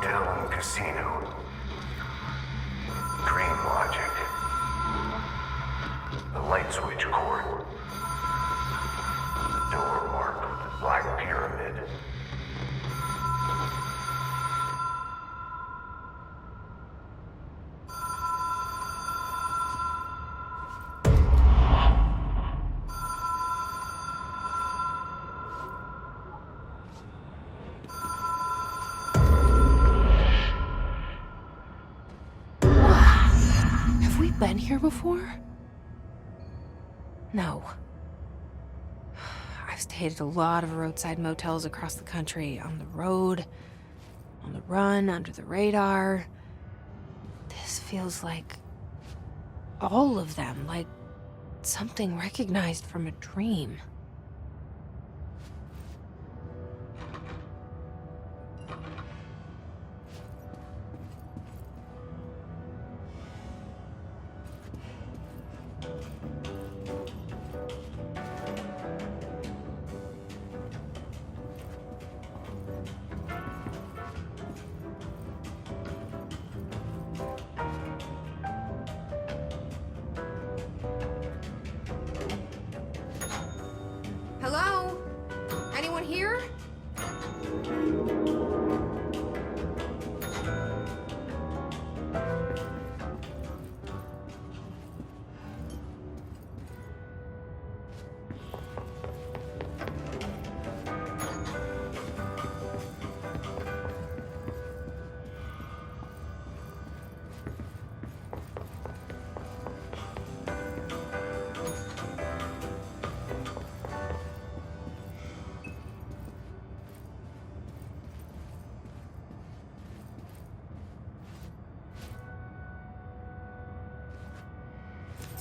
Hotel and casino. Dream logic. The light switch cord. Door marked with the Black Pyramid. Been here before? No. I've stayed at a lot of roadside motels across the country, on the road, on the run, under the radar. This feels like all of them, like something recognized from a dream. Hello? Anyone here?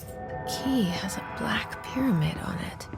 The key has a black pyramid on it.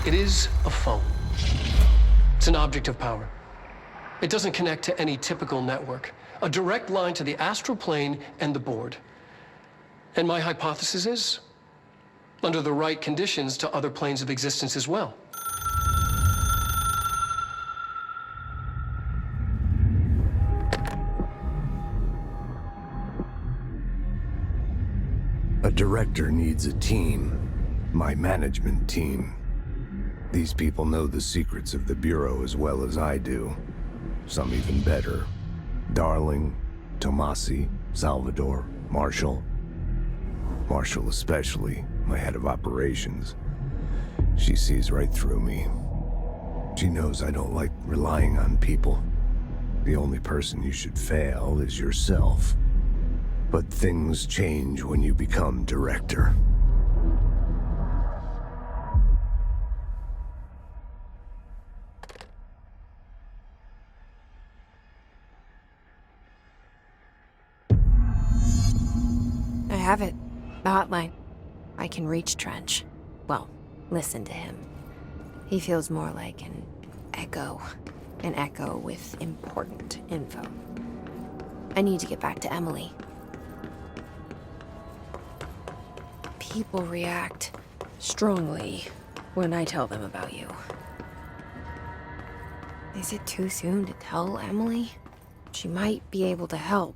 It is a phone. It's an object of power. It doesn't connect to any typical network. A direct line to the astral plane and the board. And my hypothesis is, under the right conditions, to other planes of existence as well. A director needs a team. My management team. These people know the secrets of the Bureau as well as I do. Some even better. Darling, Tomasi, Salvador, Marshall. Marshall especially, my head of operations. She sees right through me. She knows I don't like relying on people. The only person you should fail is yourself. But things change when you become director. I have it. The hotline. I can reach Trench. Well, listen to him. He feels more like an echo. An echo with important info. I need to get back to Emily. People react strongly when I tell them about you. Is it too soon to tell Emily? She might be able to help.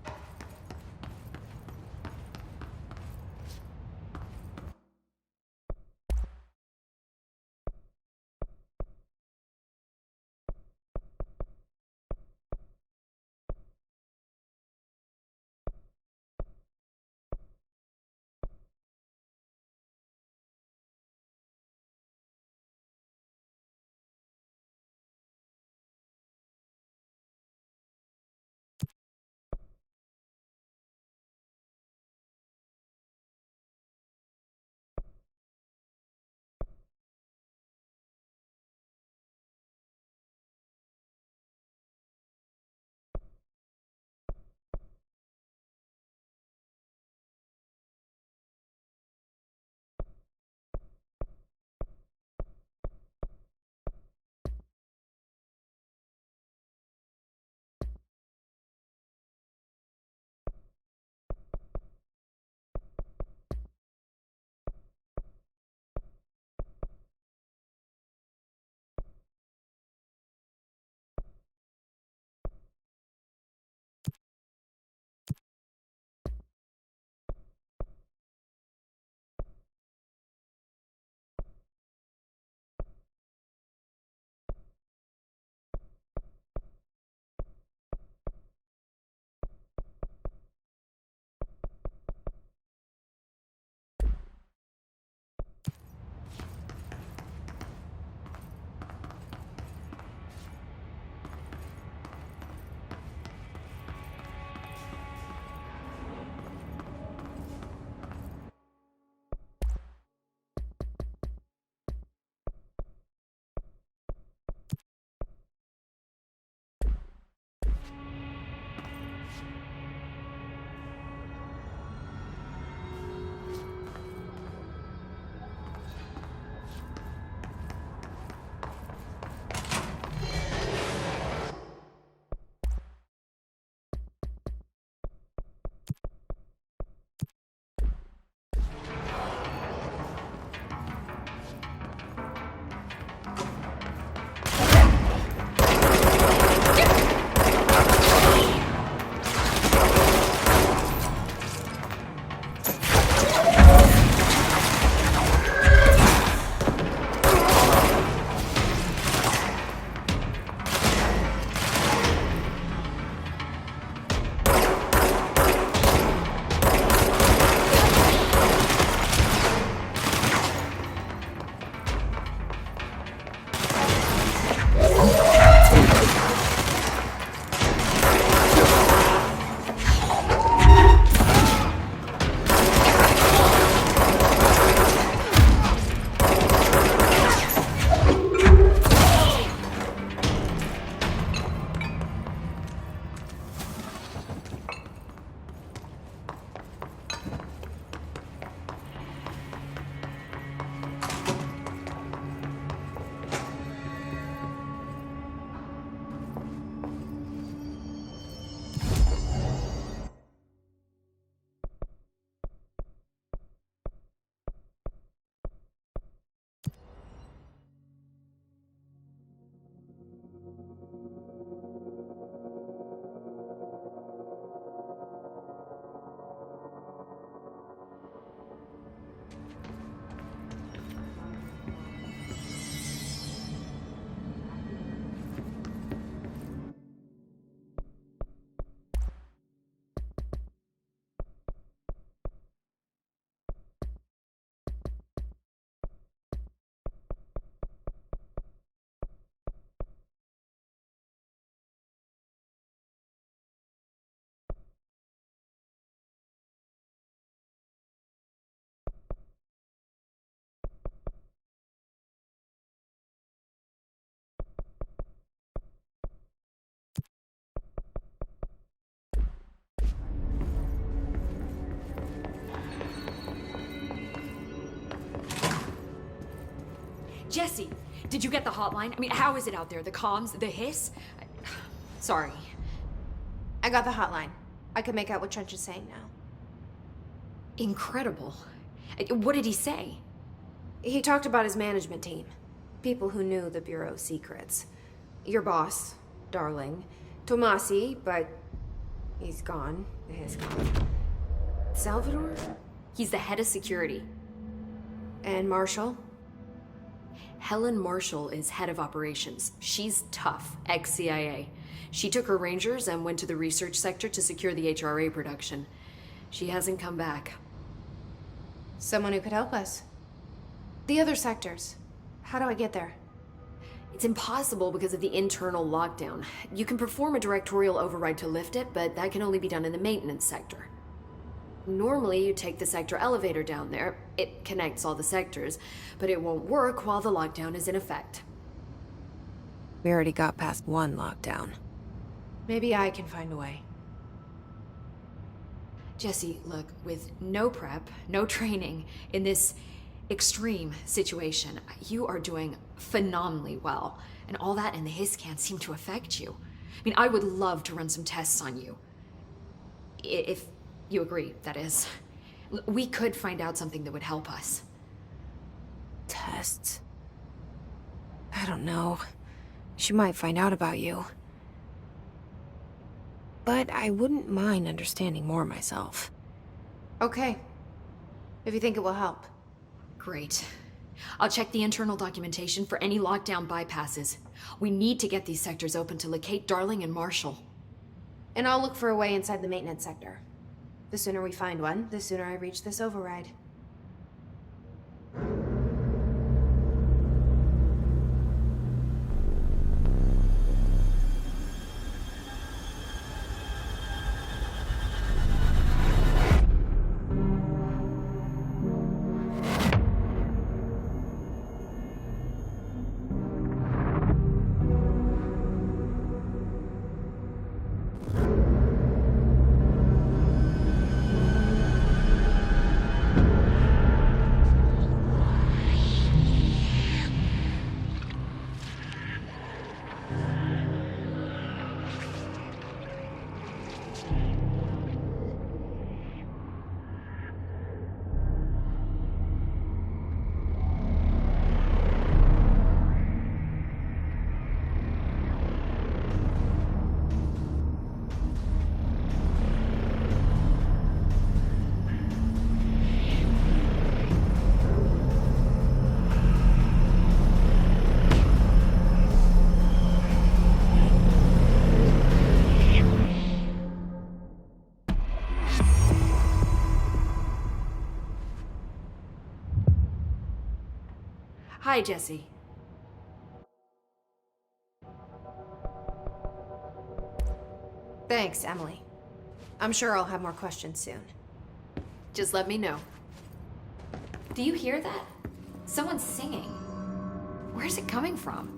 Jesse, did you get the hotline? I mean, how is it out there? The comms, the hiss? Sorry. I got the hotline. I can make out what Trench is saying now. Incredible. What did he say? He talked about his management team. People who knew the Bureau's secrets. Your boss, Darling. Tomasi, but he's gone. He's gone. Salvador? He's the head of security. And Marshall? Helen Marshall is head of operations. She's tough, ex-CIA. She took her Rangers and went to the research sector to secure the HRA production. She hasn't come back. Someone who could help us. The other sectors. How do I get there? It's impossible because of the internal lockdown. You can perform a directorial override to lift it, but that can only be done in the maintenance sector. Normally, you take the sector elevator down there. It connects all the sectors, but it won't work while the lockdown is in effect. We already got past one lockdown. Maybe I can find a way. Jesse, look, with no prep, no training, in this extreme situation, you are doing phenomenally well. And all that and the hiss can't seem to affect you. I mean, I would love to run some tests on you. If you agree, that is. We could find out something that would help us. Tests? I don't know. She might find out about you. But I wouldn't mind understanding more myself. Okay. If you think it will help. Great. I'll check the internal documentation for any lockdown bypasses. We need to get these sectors open to locate Darling and Marshall. And I'll look for a way inside the maintenance sector. The sooner we find one, the sooner I reach this override. Hi, Jesse. Thanks, Emily. I'm sure I'll have more questions soon. Just let me know. Do you hear that? Someone's singing. Where's it coming from?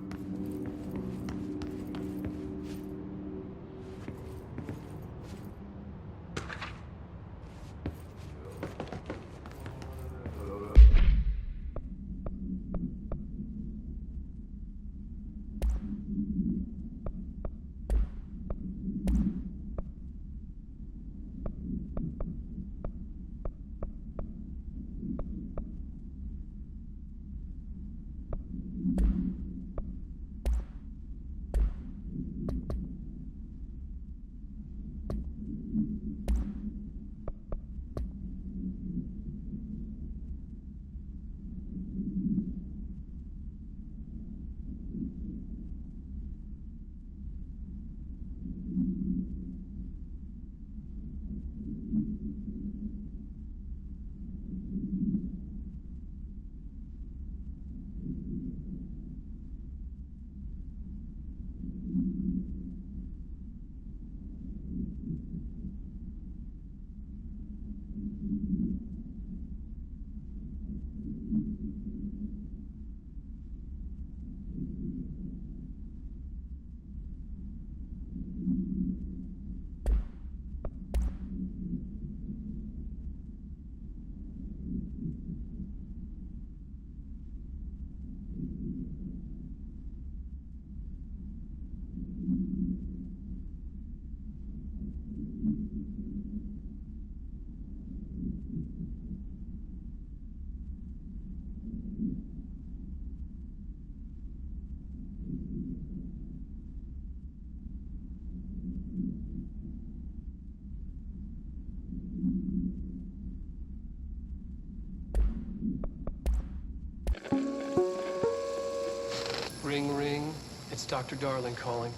Ring, ring. It's Dr. Darling calling.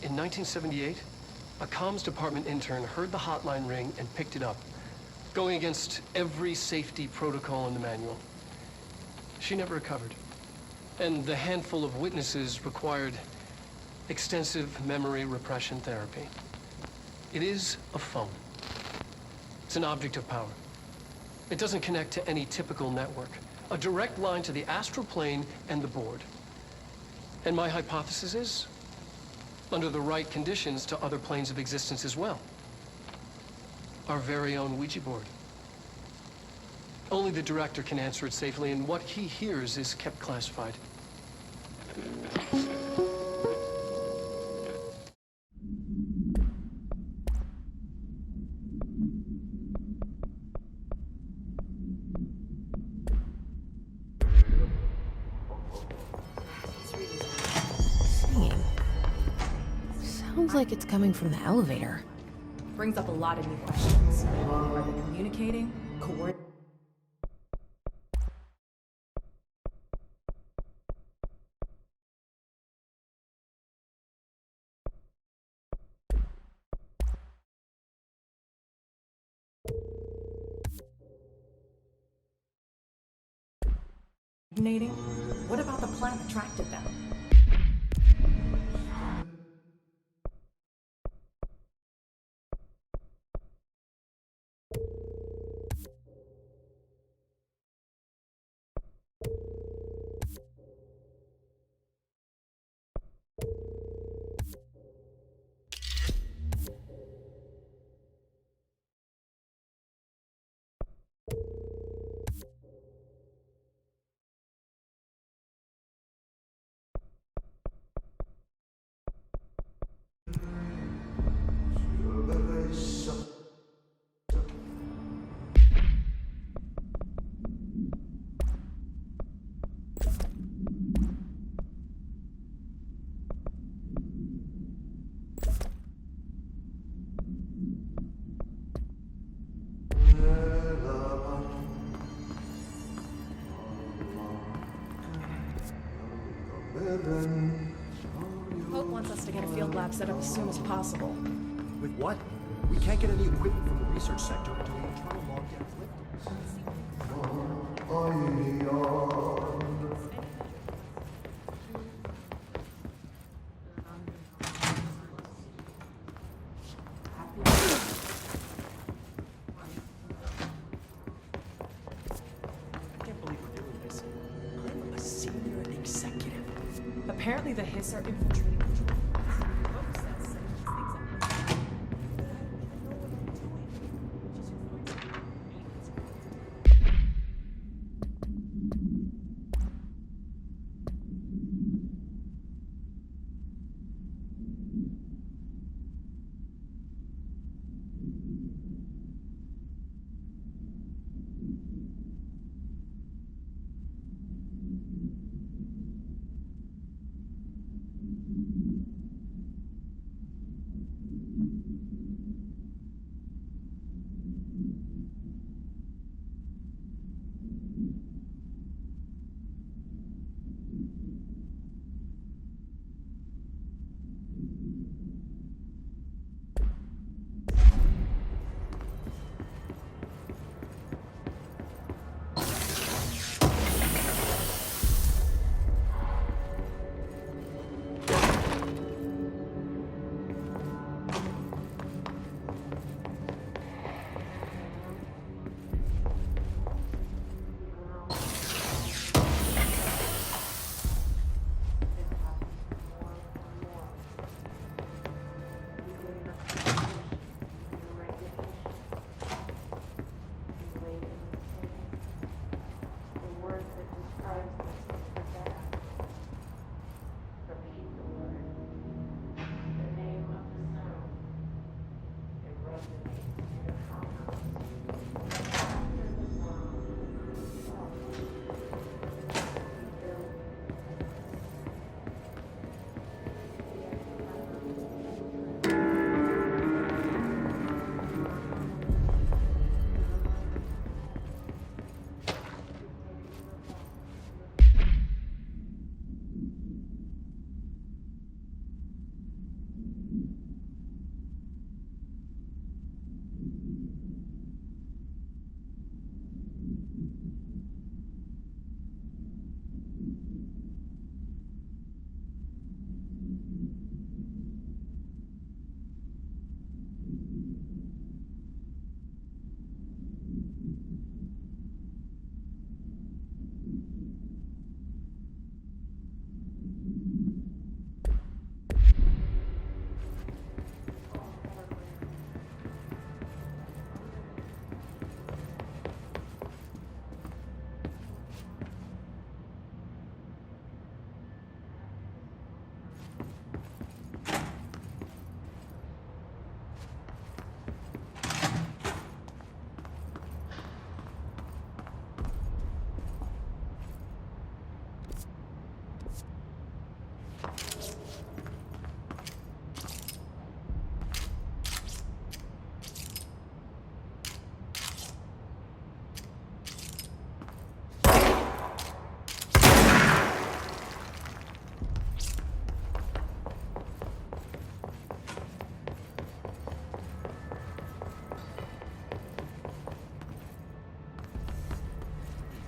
In 1978, a comms department intern heard the hotline ring and picked it up, going against every safety protocol in the manual. She never recovered. And the handful of witnesses required extensive memory repression therapy. It is a phone. It's an object of power. It doesn't connect to any typical network. A direct line to the astral plane and the board. And my hypothesis is, under the right conditions, to other planes of existence as well. Our very own Ouija board. Only the director can answer it safely, and what he hears is kept classified. Singing. Sounds like it's coming from the elevator. Brings up a lot of new questions. Are they communicating? Coordinating? What about the plan attracted them? Hope wants us to get a field lab set up as soon as possible. With what? We can't get any equipment from the research sector until the internal log gets lifted. I can't believe we're doing this. I'm a senior executive. Apparently the Hiss are infiltrating control. Hope says things are-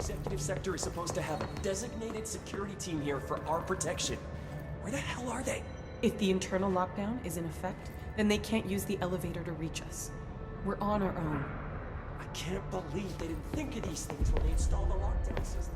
executive sector is supposed to have a designated security team here for our protection. Where the hell are they? If the internal lockdown is in effect, then they can't use the elevator to reach us. We're on our own. I can't believe they didn't think of these things when they installed the lockdown system.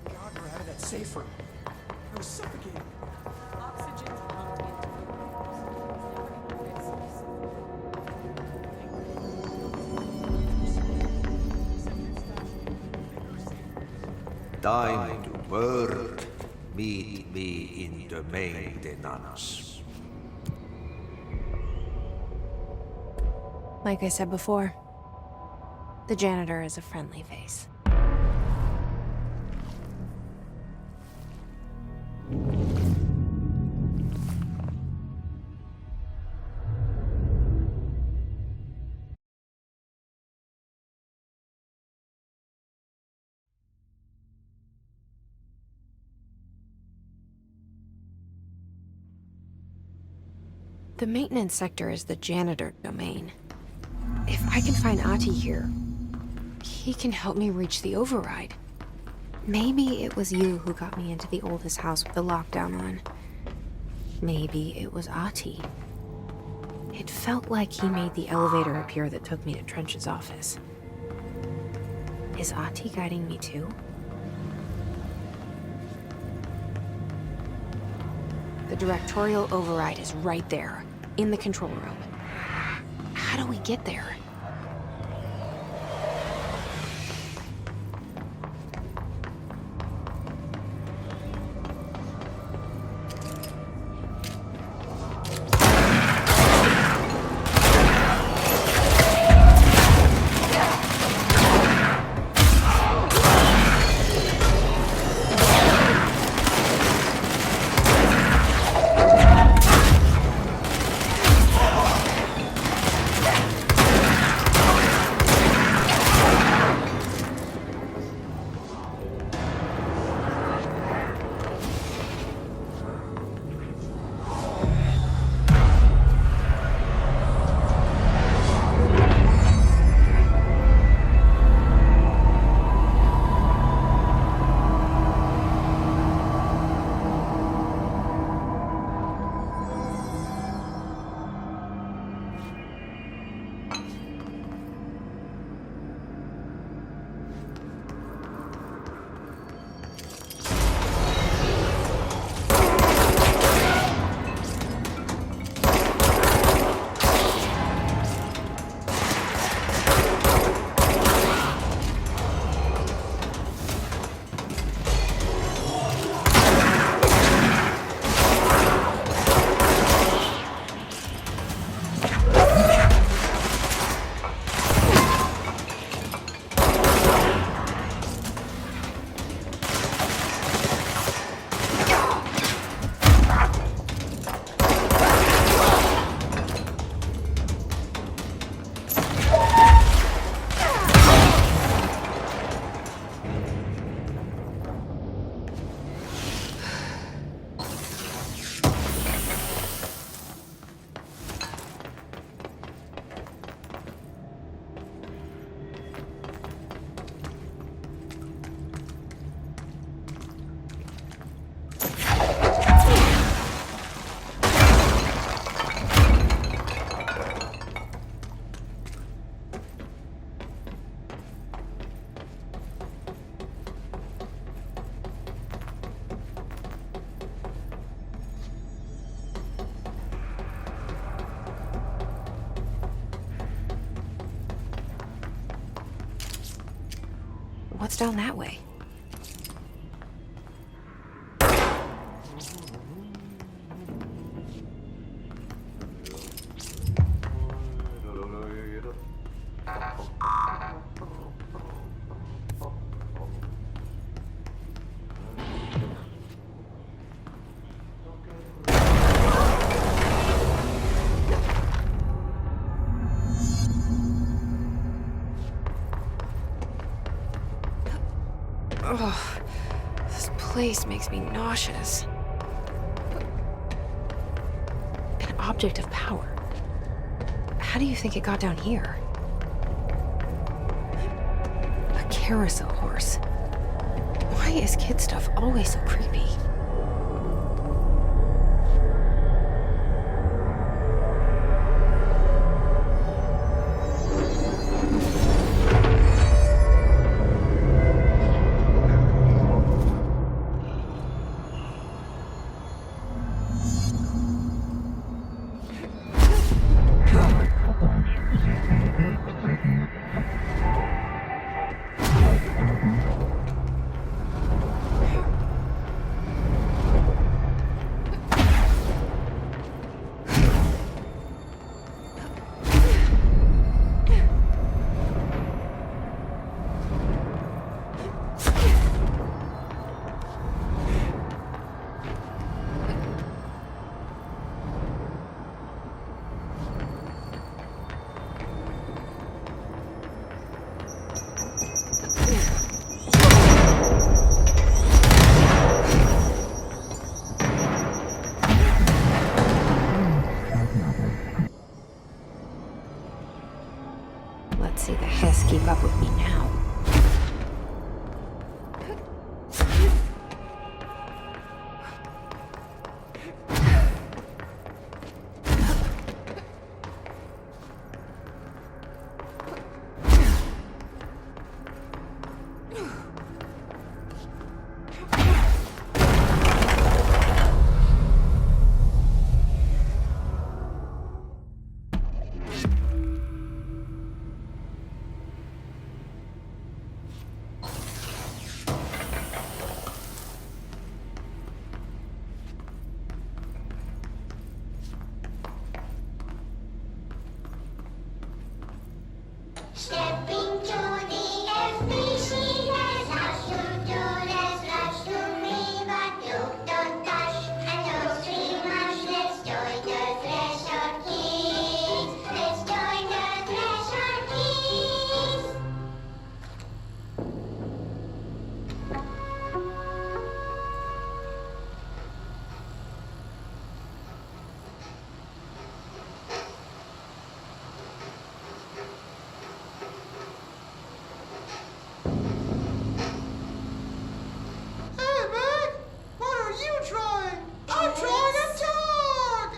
God, we're out of that safe room. I was suffocating. Oxygen's Time to work. Meet me in the maintenance. Like I said before, the janitor is a friendly face. The maintenance sector is the janitor domain. If I can find Ahti here, he can help me reach the override. Maybe it was you who got me into the oldest house with the lockdown on. Maybe it was Ahti. It felt like he made the elevator appear that took me to Trench's office. Is Ahti guiding me too? The directorial override is right there, in the control room. How do we get there? What's down that way? Ugh, this place makes me nauseous. An object of power. How do you think it got down here? A carousel horse. Why is kid stuff always so creepy? Let's see the Hiss keep up with me now. Stepping to the FBC, there's lots to do, there's lots to read, but you don't touch and don't see much. Let's join the Treasure Kids. Let's join the Treasure Kids. Hey, Meg! What are you drawing? I'm drawing a dog!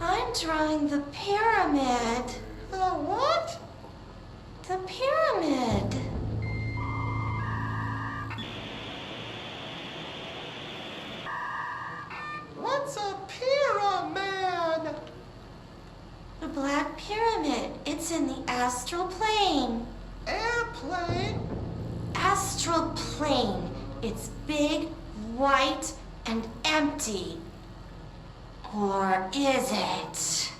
I'm drawing the pyramid. The what? The pyramid. What's a pyramid? The Black Pyramid. It's in the astral plane. Airplane? Astral plane. It's big, white, and empty. Or is it?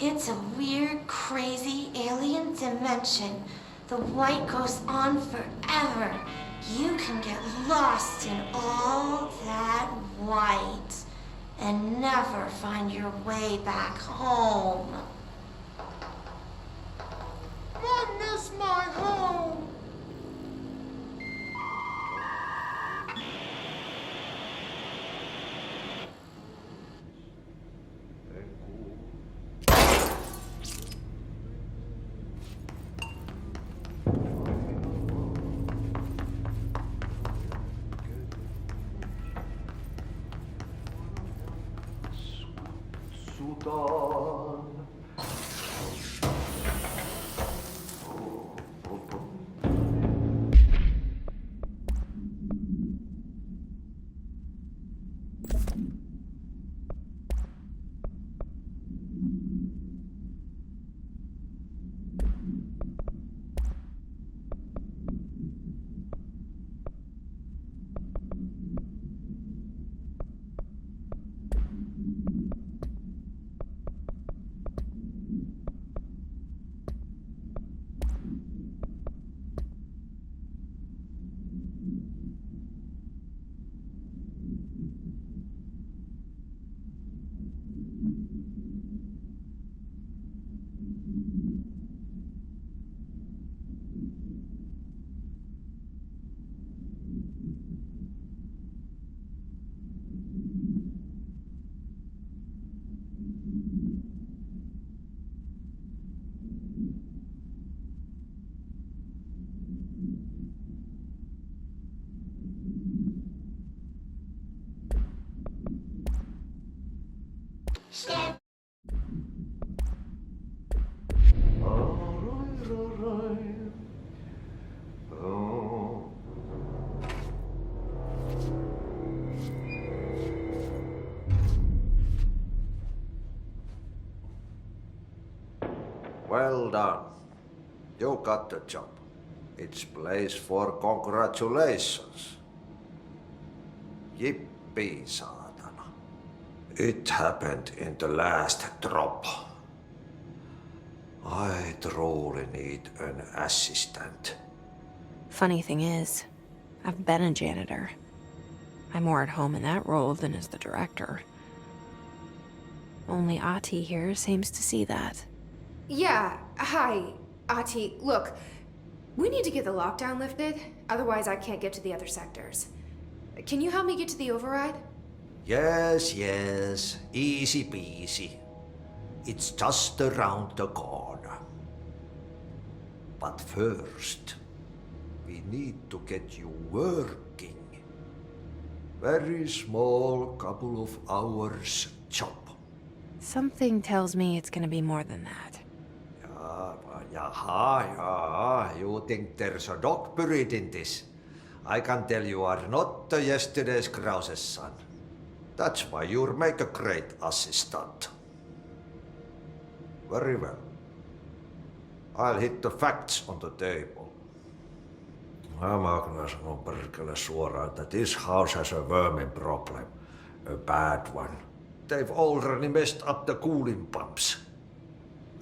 It's a weird, crazy alien dimension. The white goes on forever. You can get lost in all that white and never find your way back home. I miss my home. Sudan. Step. Well done. You got the job. It's place for congratulations. Yippee, saatana. It happened in the last drop. I truly need an assistant. Funny thing is, I've been a janitor. I'm more at home in that role than as the director. Only Ahti here seems to see that. Yeah, hi, Ahti. Look, we need to get the lockdown lifted, otherwise I can't get to the other sectors. Can you help me get to the override? Yes, yes. Easy peasy. It's just around the corner. But first, we need to get you working. Very small, couple of hours job. Something tells me it's gonna be more than that. Yaha, you think there's a dog buried in this? I can tell you are not the yesterday's Krause's son. That's why you'll make a great assistant. Very well. I'll hit the facts on the table. Mä kyllä sanon perkele suoraan, että this house has a vermin problem. A bad one. They've already messed up the cooling pumps.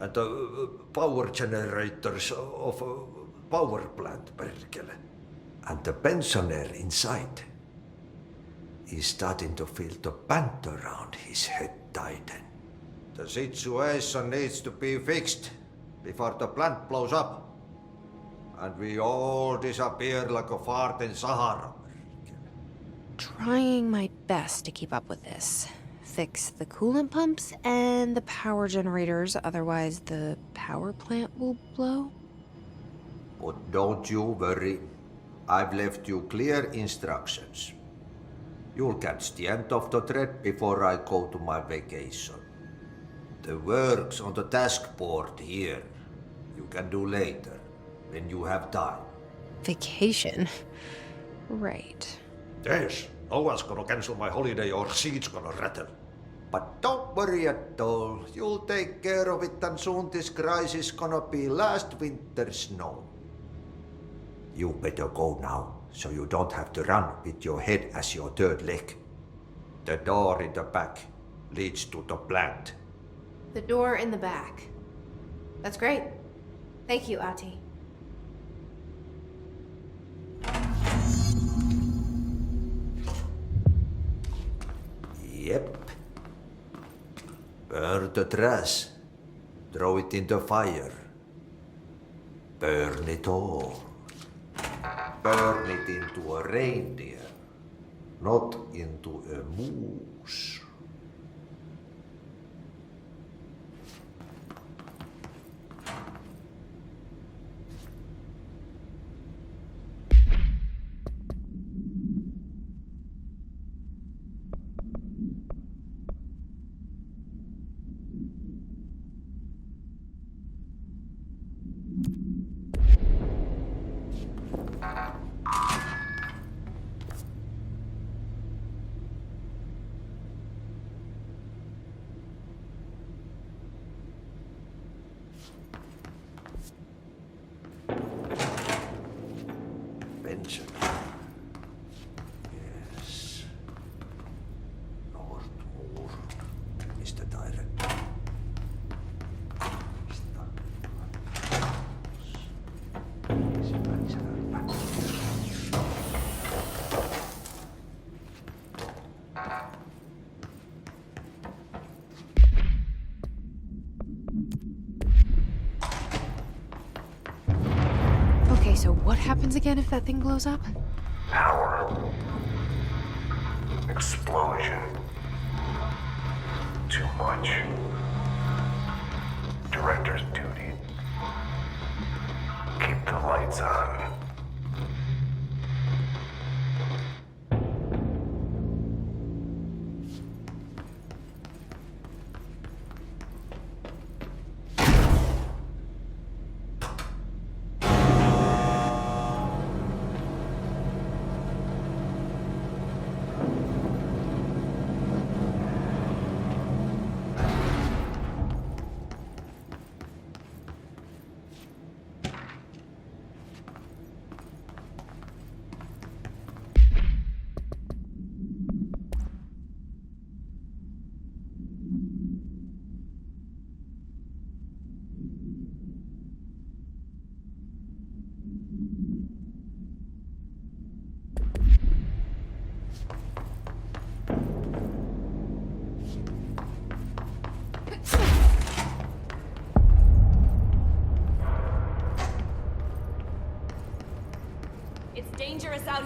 And the power generators of a power plant, perkele. And the pensioner inside is starting to feel the band around his head tighten. The situation needs to be fixed before the plant blows up. And we all disappear like a fart in Sahara. Trying my best to keep up with this. Fix the coolant pumps and the power generators, otherwise the power plant will blow. But don't you worry. I've left you clear instructions. You'll catch the end of the thread before I go to my vacation. The work's on the task board here. You can do later, when you have time. Vacation? Right. Yes, no one's gonna cancel my holiday or seat's gonna rattle. But don't worry at all. You'll take care of it and soon this crisis gonna be last winter's snow. You better go now, so you don't have to run with your head as your third leg. The door in the back leads to the plant. The door in the back. That's great. Thank you, Ahti. Yep. Burn the trash. Throw it in the fire. Burn it all. Burn it into a reindeer, not into a moose. Benson. Yes. Nordmoor is the director. Okay, so what happens again if that thing blows up? Power. Explosion. Too much. Director's duty. Keep the lights on.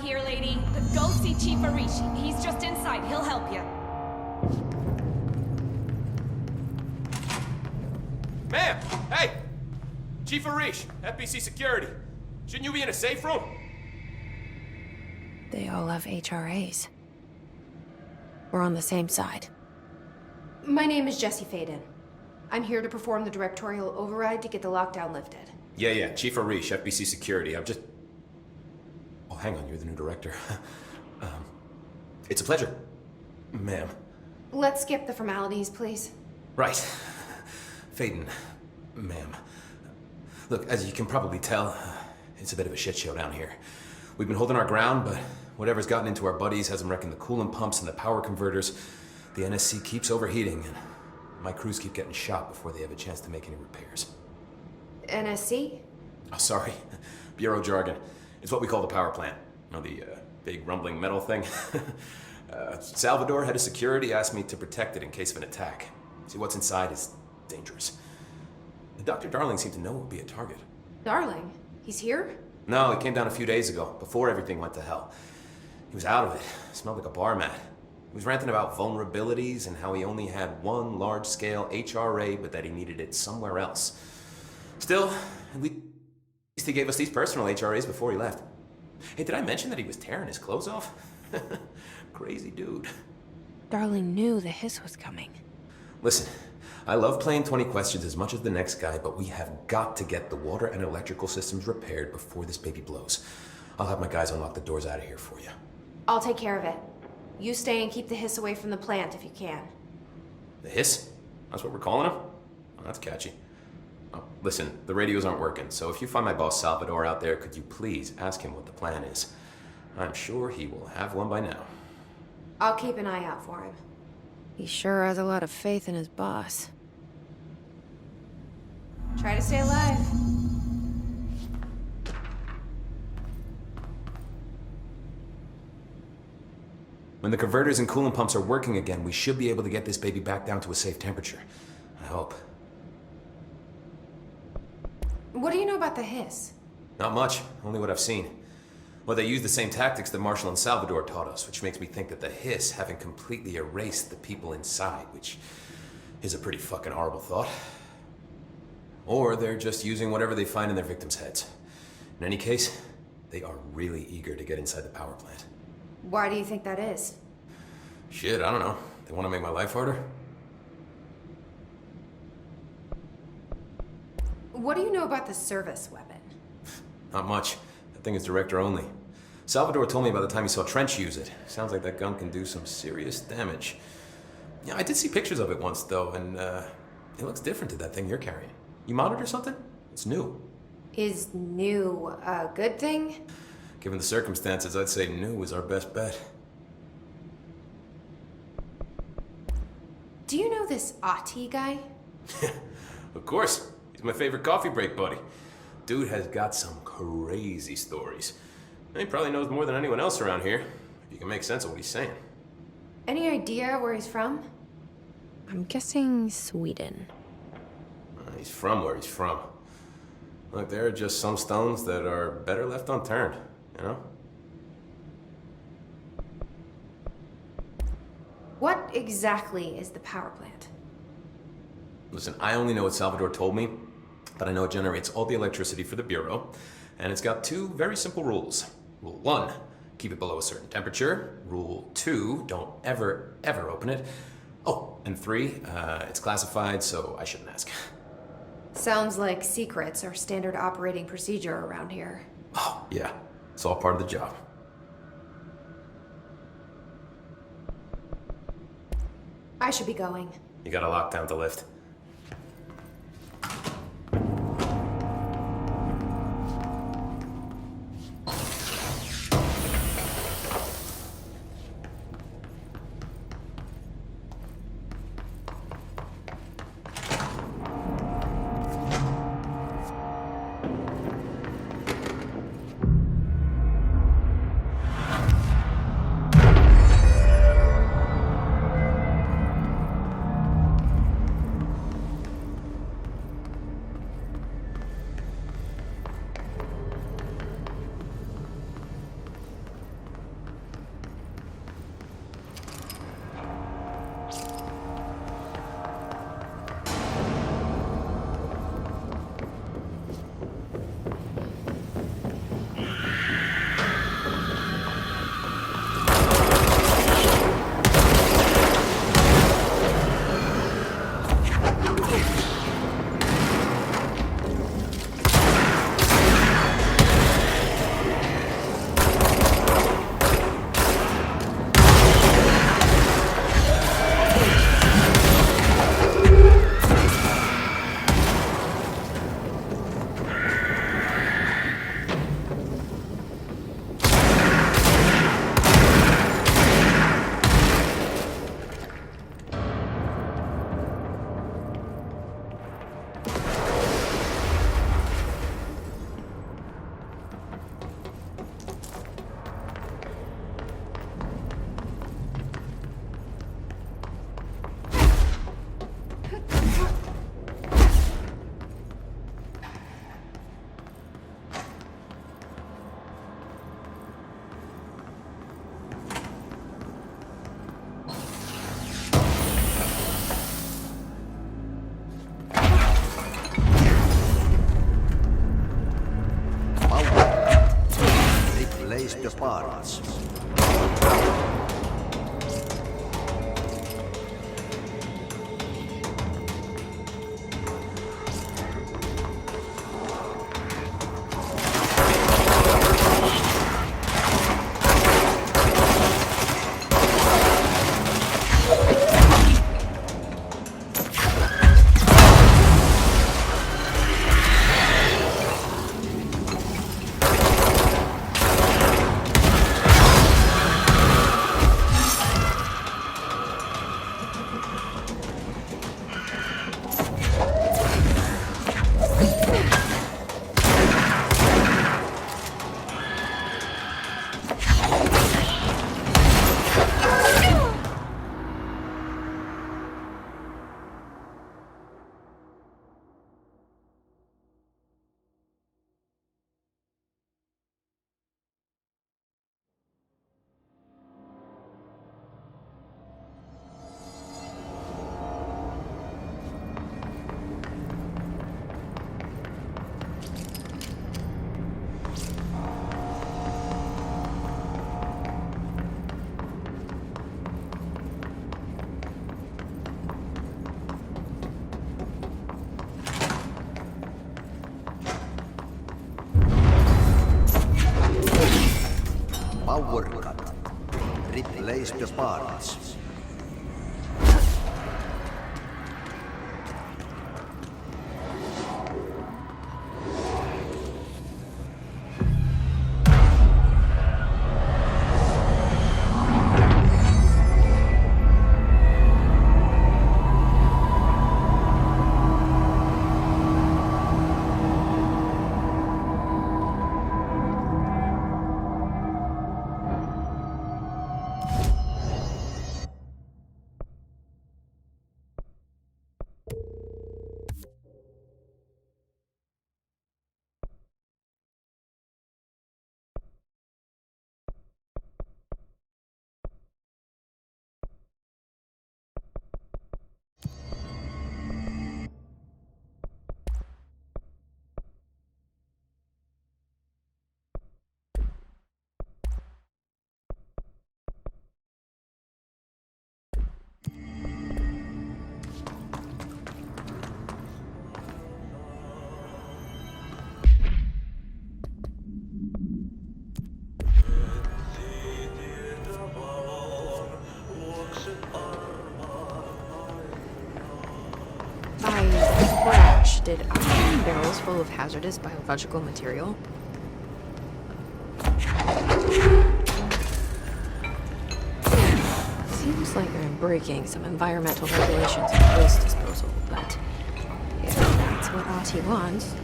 here, lady. Go see Chief Arishi. He's just inside. He'll help you. Ma'am! Hey! Chief Arish, FBC Security. Shouldn't you be in a safe room? They all have HRAs. We're on the same side. My name is Jesse Faden. I'm here to perform the directorial override to get the lockdown lifted. Yeah, Chief Arish, FBC Security. I'm just... Oh, hang on, you're the new director. It's a pleasure, ma'am. Let's skip the formalities, please. Right. Faden, ma'am. Look, as you can probably tell, it's a bit of a shit show down here. We've been holding our ground, but whatever's gotten into our buddies has them wrecking the coolant pumps and the power converters. The NSC keeps overheating, and my crews keep getting shot before they have a chance to make any repairs. NSC? Oh, sorry. Bureau jargon. It's what we call the power plant. You know, the big rumbling metal thing? Salvador, head of security, asked me to protect it in case of an attack. See, what's inside is dangerous. Dr. Darling seemed to know it would be a target. Darling? He's here? No, he came down a few days ago, before everything went to hell. He was out of it. Smelled like a bar mat. He was ranting about vulnerabilities and how he only had one large-scale HRA, but that he needed it somewhere else. Still, at least he gave us these personal HRAs before he left. Hey, did I mention that he was tearing his clothes off? Crazy dude. Darling knew the hiss was coming. Listen, I love playing 20 questions as much as the next guy, but we have got to get the water and electrical systems repaired before this baby blows. I'll have my guys unlock the doors out of here for you. I'll take care of it. You stay and keep the hiss away from the plant if you can. The hiss? That's what we're calling him? Oh, that's catchy. Oh, listen, the radios aren't working, so if you find my boss Salvador out there, could you please ask him what the plan is? I'm sure he will have one by now. I'll keep an eye out for him. He sure has a lot of faith in his boss. Try to stay alive. When the converters and coolant pumps are working again, we should be able to get this baby back down to a safe temperature. I hope. What do you know about the hiss? Not much, only what I've seen. Well, they use the same tactics that Marshall and Salvador taught us, which makes me think that the hiss haven't completely erased the people inside, which is a pretty fucking horrible thought. Or they're just using whatever they find in their victims' heads. In any case, they are really eager to get inside the power plant. Why do you think that is? Shit, I don't know. They want to make my life harder? What do you know about the service weapon? Not much. That thing is director only. Salvador told me by the time he saw Trench use it. Sounds like that gun can do some serious damage. Yeah, I did see pictures of it once, though, and it looks different to that thing you're carrying. You modded or something? It's new. Is new a good thing? Given the circumstances, I'd say new is our best bet. Do you know this Ati guy? Of course. He's my favorite coffee break buddy. Dude has got some crazy stories. And he probably knows more than anyone else around here, if you can make sense of what he's saying. Any idea where he's from? I'm guessing Sweden. He's from where he's from. Look, there are just some stones that are better left unturned, you know? What exactly is the power plant? Listen, I only know what Salvador told me, but I know it generates all the electricity for the Bureau, and it's got two very simple rules. Rule 1, keep it below a certain temperature. Rule 2, don't ever open it. Oh, and 3, it's classified, so I shouldn't ask. Sounds like secrets are standard operating procedure around here. Oh, yeah. It's all part of the job. I should be going. You got a lockdown to lift. parts. Power cut. Replace the parts. Did I find barrels full of hazardous biological material? Seems like I'm breaking some environmental regulations of waste disposal, but if that's what Ahti wants,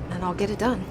then I'll get it done.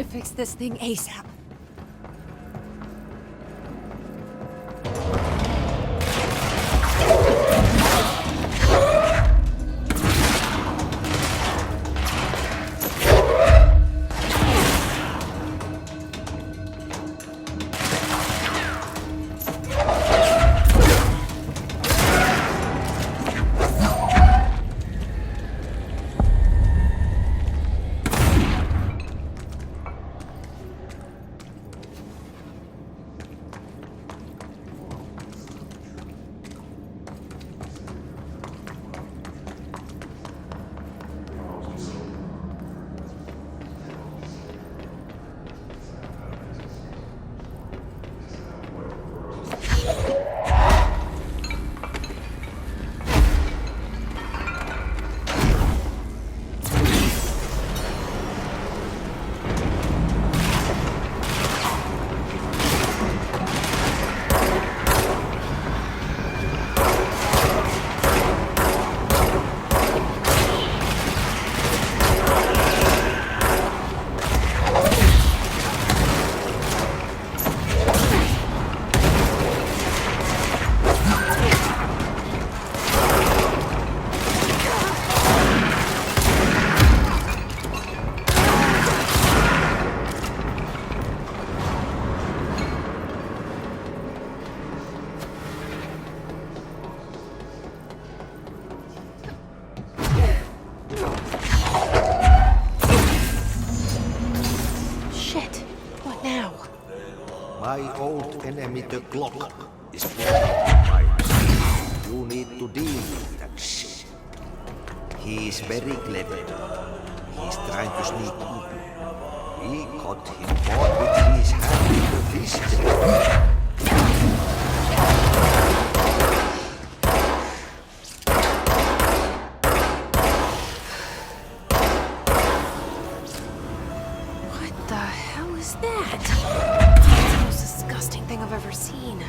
to fix this thing ASAP. My old enemy, the clock, is blocking pipes. You need to deal with that shit. He is very clever. He's trying to sneak up. We caught him caught with his hand in the fist. What the hell is that? That's the most disgusting thing I've ever seen.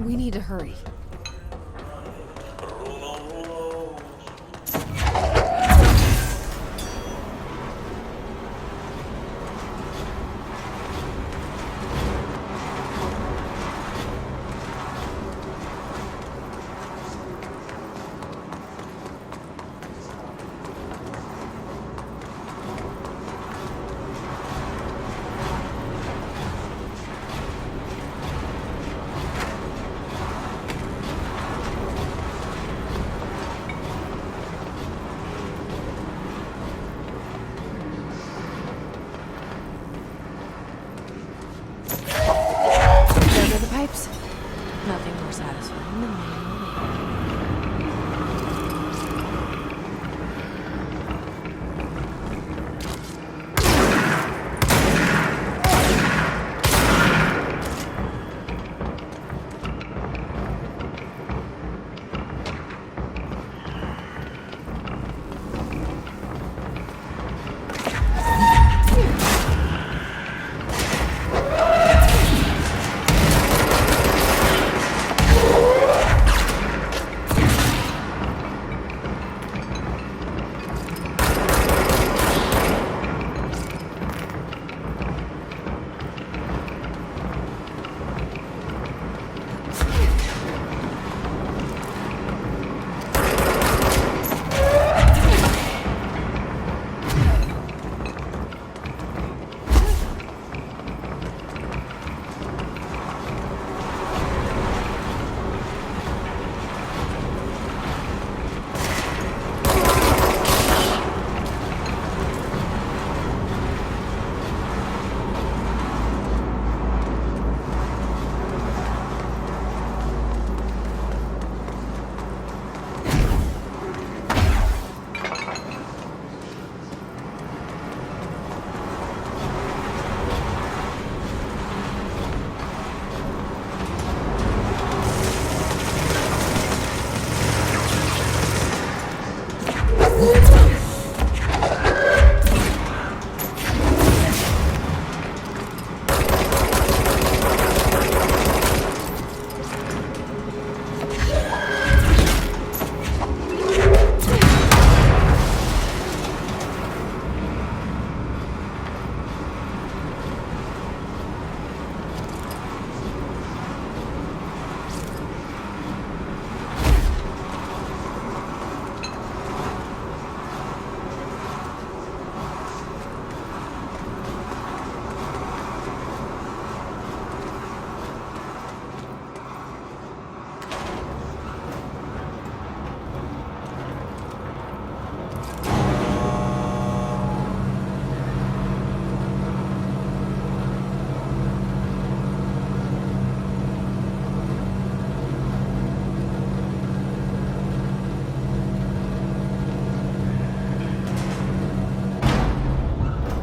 We need to hurry.